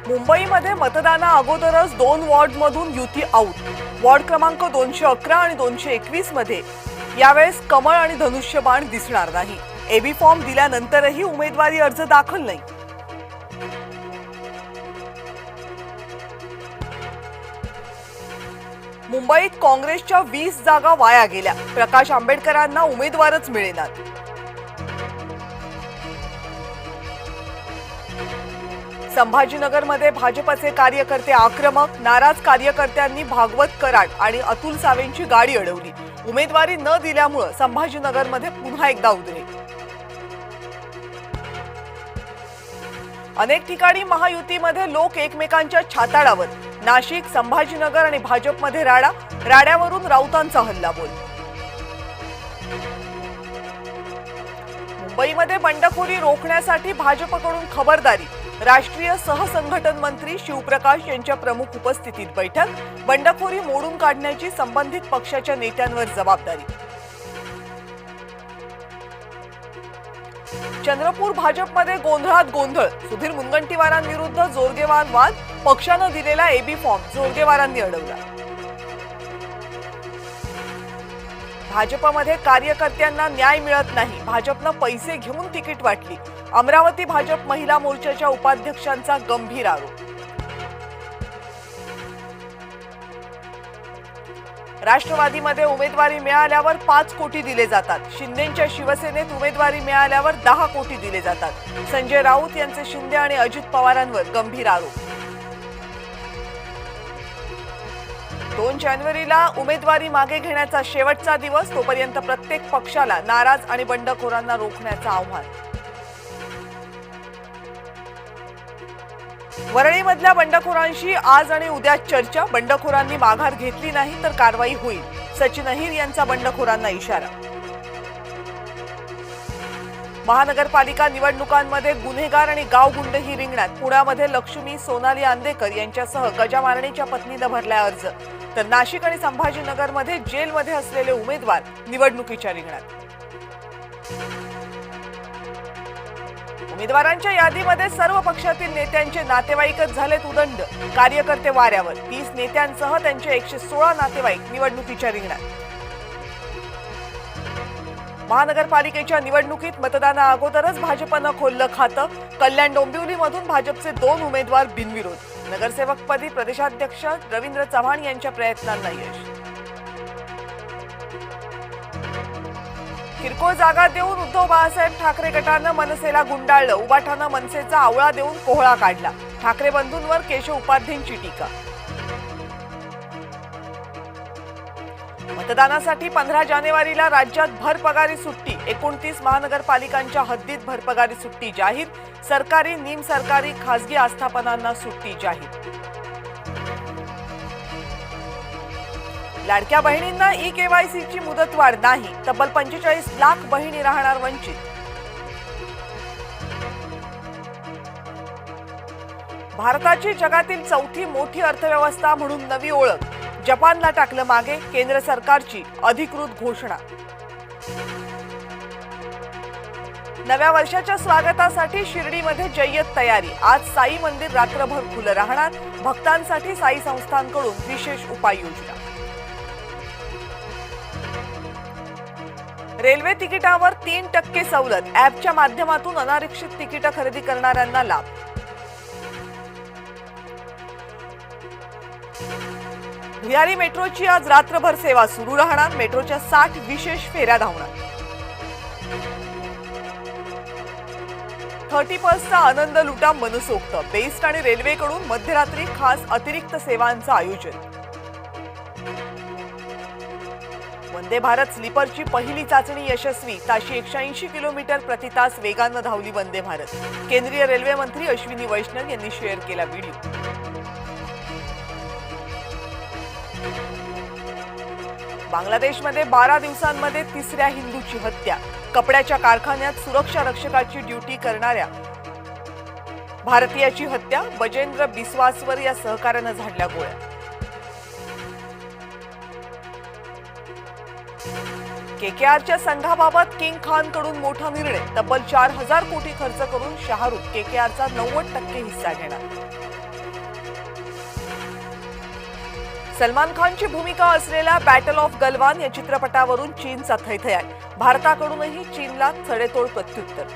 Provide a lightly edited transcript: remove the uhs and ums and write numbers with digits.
मुंबईमध्ये मतदाना अगोदरच 2 वॉर्डमधून युती आउट। वॉर्ड क्रमांक 211 आणि 221 मध्ये यावेळेस कमळ आणि धनुष्यबाण दिसणार नाही। एबी फॉर्म दिल्यानंतरही उमेदवारी अर्ज दाखल नाही। मुंबईत काँग्रेसच्या 20 जागा वाया गेल्या। प्रकाश आंबेडकरांना उमेदवारच मिळेनात। संभाजीनगरमध्ये भाजपचे कार्यकर्ते आक्रमक। नाराज कार्यकर्त्यांनी भागवत कराड आणि अतुल सावेंची गाडी अडवली। उमेदवारी न दिल्यामुळे संभाजीनगरमध्ये पुन्हा एकदा उद्रेक। अनेक ठिकाणी महायुतीमध्ये लोक एकमेकांच्या छाताडावर। नाशिक, संभाजीनगर आणि भाजपमध्ये राडा। राड्यावरून राऊतांचा हल्लाबोल। मुंबईमध्ये बंडखोरी रोखण्यासाठी भाजपकडून खबरदारी। राष्ट्रीय सहसंघटन मंत्री शिवप्रकाश यांच्या प्रमुख उपस्थितीत बैठक। बंडखोरी मोडून काढण्याची संबंधित पक्षाच्या नेत्यांवर जबाबदारी। चंद्रपूर भाजपमध्ये गोंधळात गोंधळ। सुधीर मुनगंटीवारांविरुद्ध जोरगेवार वाद। पक्षाने दिलेला एबी फॉर्म जोरगेवारांनी अडवला। भाजपमध्ये कार्यकर्त्यांना न्याय मिळत नाही। भाजपने पैसे घेऊन तिकीट वाटली। अमरावती भाजप महिला मोर्चाच्या उपाध्यक्षांचा गंभीर आरोप। राष्ट्रवादीमध्ये उमेदवारी मिळाल्यावर 5 कोटी दिले जातात। शिंदेंच्या शिवसेनेत उमेदवारी मिळाल्यावर 10 कोटी दिले जातात। संजय राऊत यांचे शिंदे आणि अजित पवारांवर गंभीर आरोप। 2 जानेवारीला उमेदवारी मागे घेण्याचा शेवटचा दिवस। तोपर्यंत प्रत्येक पक्षाला नाराज आणि बंडखोरांना रोखण्याचं आव्हान। वरळीमधल्या बंडखोरांशी आज आणि उद्या चर्चा। बंडखोरांनी माघार घेतली नाही तर कारवाई होईल। सचिन अहिर यांचा बंडखोरांना इशारा। महानगरपालिका निवडणुकांमध्ये गुन्हेगार आणि गावगुंडही रिंगणात। पुण्यामध्ये लक्ष्मी सोनाली आंदेकर यांच्यासह गजामारणीच्या पत्नीने भरला अर्ज। तर नाशिक आणि संभाजीनगरमध्ये जेलमध्ये असलेले उमेदवार निवडणुकीच्या रिंगणात। उमेदवारांच्या यादीमध्ये सर्व पक्षातील नेत्यांचे नातेवाईकच झालेत उदंड। कार्यकर्ते वाऱ्यावर। 30 नेत्यांसह त्यांचे 116 नातेवाईक निवडणुकीच्या रिंगणात। महानगरपालिकेच्या निवडणुकीत मतदाना अगोदरच भाजपनं खोललं खातं। कल्याण डोंबिवलीमधून भाजपचे 2 उमेदवार बिनविरोध। नगरसेवकपदी प्रदेशाध्यक्ष रवींद्र चव्हाण यांच्या प्रयत्नांना यश। किरकोळ जागा देऊन उद्धव बाळासाहेब ठाकरे गटानं मनसेला गुंडाळलं। उबाठानं मनसेचा आवळा देऊन कोहळा काढला। ठाकरे बंधूंवर केशव उपाध्येंची टीका। मतदानासाठी 15 जानेवारीला राज्यात भरपगारी सुट्टी। 29 महानगरपालिकांच्या हद्दीत भरपगारी सुट्टी जाहीर। सरकारी, निमसरकारी, खासगी आस्थापनांना सुट्टी जाहीर। लाडक्या बहिणींना ई-केवायसीची मुदतवाढ नाही। तब्बल 45 लाख बहिणी राहणार वंचित। भारताची जगातील 4थी मोठी अर्थव्यवस्था म्हणून नवी ओळख। जपानला टाकलं मागे। केंद्र सरकारची अधिकृत घोषणा। नव्या वर्षाच्या स्वागतासाठी शिर्डीमध्ये जय्यत तयारी। आज साई मंदिर रात्रभर खुलं राहणार। भक्तांसाठी साई संस्थांकडून विशेष उपाययोजना। रेल्वे तिकिटावर 3% सवलत। ॲपच्या माध्यमातून अनारक्षित तिकीट खरेदी करणाऱ्यांना लाभ। भुयारी मेट्रोची आज रात्रभर सेवा सुरू राहणार। मेट्रोच्या 60 विशेष फेऱ्या धावणार। 30% आनंद लुटा मनसोक्त। बेस्ट आणि रेल्वेकडून मध्यरात्री खास अतिरिक्त सेवांचं आयोजन। वंदे भारत स्लीपरची पहिली चाचणी यशस्वी। ताशी 180 किलोमीटर प्रति तास वेगानं धावली वंदे भारत। केंद्रीय रेल्वे मंत्री अश्विनी वैष्णव यांनी शेअर केला व्हिडिओ। बांगलादेशमध्ये 12 दिवसांमध्ये 3ऱ्या हिंदूची हत्या। कपड्याच्या कारखान्यात सुरक्षा रक्षकाची ड्युटी करणाऱ्या भारतीयाची हत्या। बजेंद्र बिस्वासवर या सहकार्यानं झाडल्या गोळ्या। केकेआरच्या संघाबाबत किंग खान कडून मोठा निर्णय. तब्बल 4,000 कोटी खर्च करून शाहरुख केकेआरचा 90% हिस्सा घेणार. सलमान खानची भूमिका असलेल्या बॅटल ऑफ गलवान या चित्रपटावरून चीनचा थैथयाट. भारताकडूनही चीनला सडेतोड प्रत्युत्तर.